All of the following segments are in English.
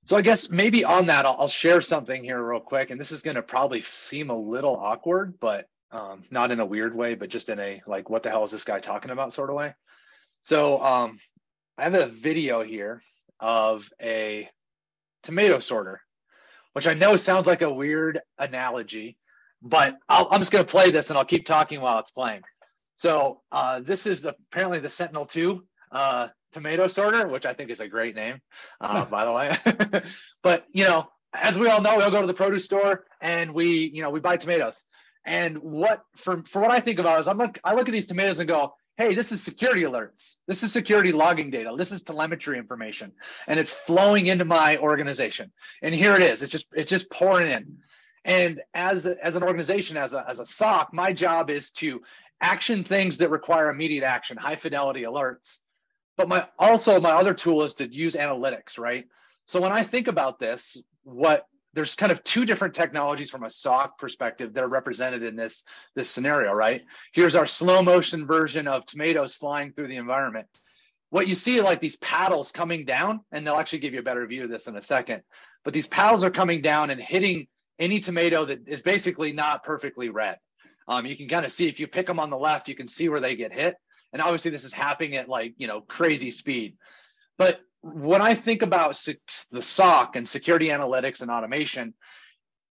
So I guess maybe on that, I'll share something here real quick, and this is going to probably seem a little awkward, but not in a weird way, but just in a like, what the hell is this guy talking about sort of way. So I have a video here of a tomato sorter, which I know sounds like a weird analogy, but I'm just going to play this and I'll keep talking while it's playing. So this is apparently the Sentinel-2 tomato sorter, which I think is a great name, by the way. But as we all know, we'll go to the produce store and we buy tomatoes. And for what I think about is I look at these tomatoes and go, hey, this is security alerts. This is security logging data. This is telemetry information, and it's flowing into my organization. And here it is. It's just pouring in. And as an organization, as a SOC, my job is to action things that require immediate action, high fidelity alerts. But my other tool is to use analytics, right? So when I think about this, there's kind of two different technologies from a SOC perspective that are represented in this scenario, right? Here's our slow motion version of tomatoes flying through the environment. What you see are like these paddles coming down, and they'll actually give you a better view of this in a second. But these paddles are coming down and hitting any tomato that is basically not perfectly red. You can kind of see, if you pick them on the left, you can see where they get hit. And obviously this is happening at crazy speed. But when I think about the SOC and security analytics and automation,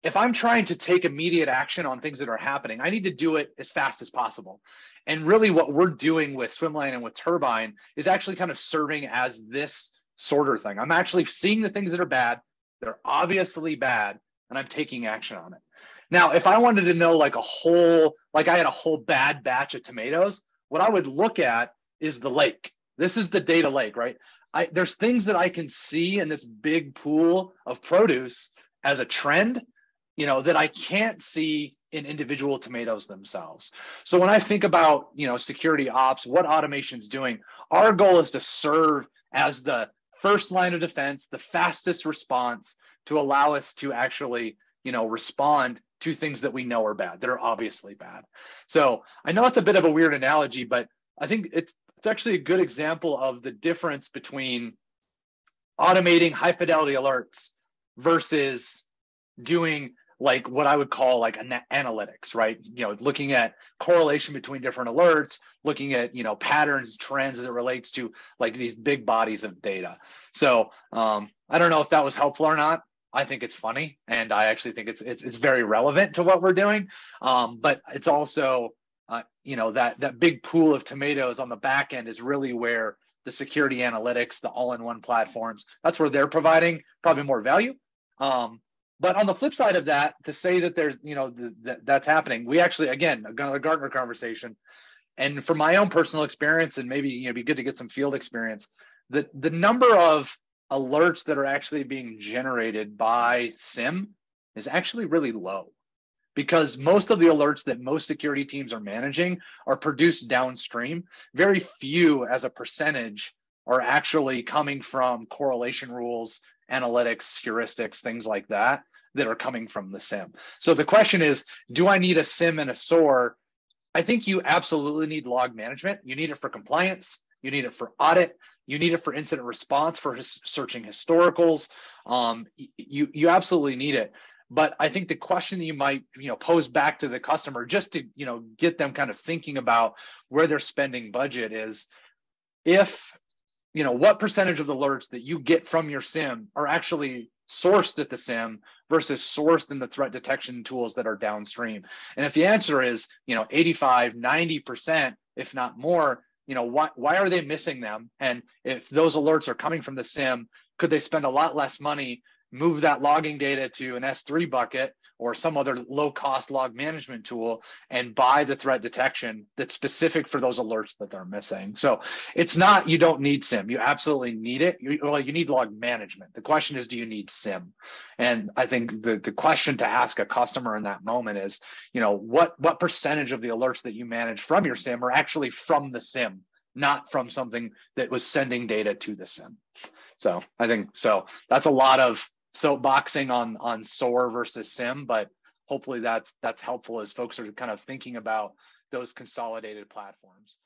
if I'm trying to take immediate action on things that are happening, I need to do it as fast as possible. And really what we're doing with Swimlane and with Turbine is actually kind of serving as this sorter thing. I'm actually seeing the things that are bad. They're obviously bad, and I'm taking action on it. Now, if I wanted to know I had a whole bad batch of tomatoes, what I would look at is the lake. This is the data lake, right? There's things that I can see in this big pool of produce as a trend, that I can't see in individual tomatoes themselves. So when I think about, security ops, what automation's doing, our goal is to serve as the first line of defense, the fastest response to allow us to actually, respond to things that we know are bad, that are obviously bad. So I know it's a bit of a weird analogy, but I think it's actually a good example of the difference between automating high fidelity alerts versus doing what I would call analytics, right? Looking at correlation between different alerts, looking at, patterns, trends as it relates to these big bodies of data. So I don't know if that was helpful or not. I think it's funny, and I actually think it's very relevant to what we're doing. But it's also, that big pool of tomatoes on the back end is really where the security analytics, the all-in-one platforms, that's where they're providing probably more value. But on the flip side of that, to say that there's, that's happening, we actually, again, another Gartner conversation, and from my own personal experience, and maybe it'd be good to get some field experience, the number of alerts that are actually being generated by SIEM is actually really low, because most of the alerts that most security teams are managing are produced downstream. Very few as a percentage are actually coming from correlation rules, analytics, heuristics, things like that are coming from the SIEM. So the question is, do I need a SIEM and a SOAR? I think you absolutely need log management. You need it for compliance. You need it for audit. You need it for incident response, for searching historicals. You absolutely need it. But I think the question that you might, pose back to the customer, just to, get them kind of thinking about where they're spending budget is, what percentage of the alerts that you get from your SIEM are actually sourced at the SIEM versus sourced in the threat detection tools that are downstream. And if the answer is, 85, 90%, if not more, why are they missing them? And if those alerts are coming from the SIEM, could they spend a lot less money, move that logging data to an S3 bucket or some other low-cost log management tool, and buy the threat detection that's specific for those alerts that they're missing? So it's not, you don't need SIEM. You absolutely need it. You need log management. The question is, do you need SIEM? And I think the question to ask a customer in that moment is, what percentage of the alerts that you manage from your SIEM are actually from the SIEM, not from something that was sending data to the SIEM? So I think that's a lot of soapboxing on SOAR versus SIEM, but hopefully that's helpful as folks are kind of thinking about those consolidated platforms.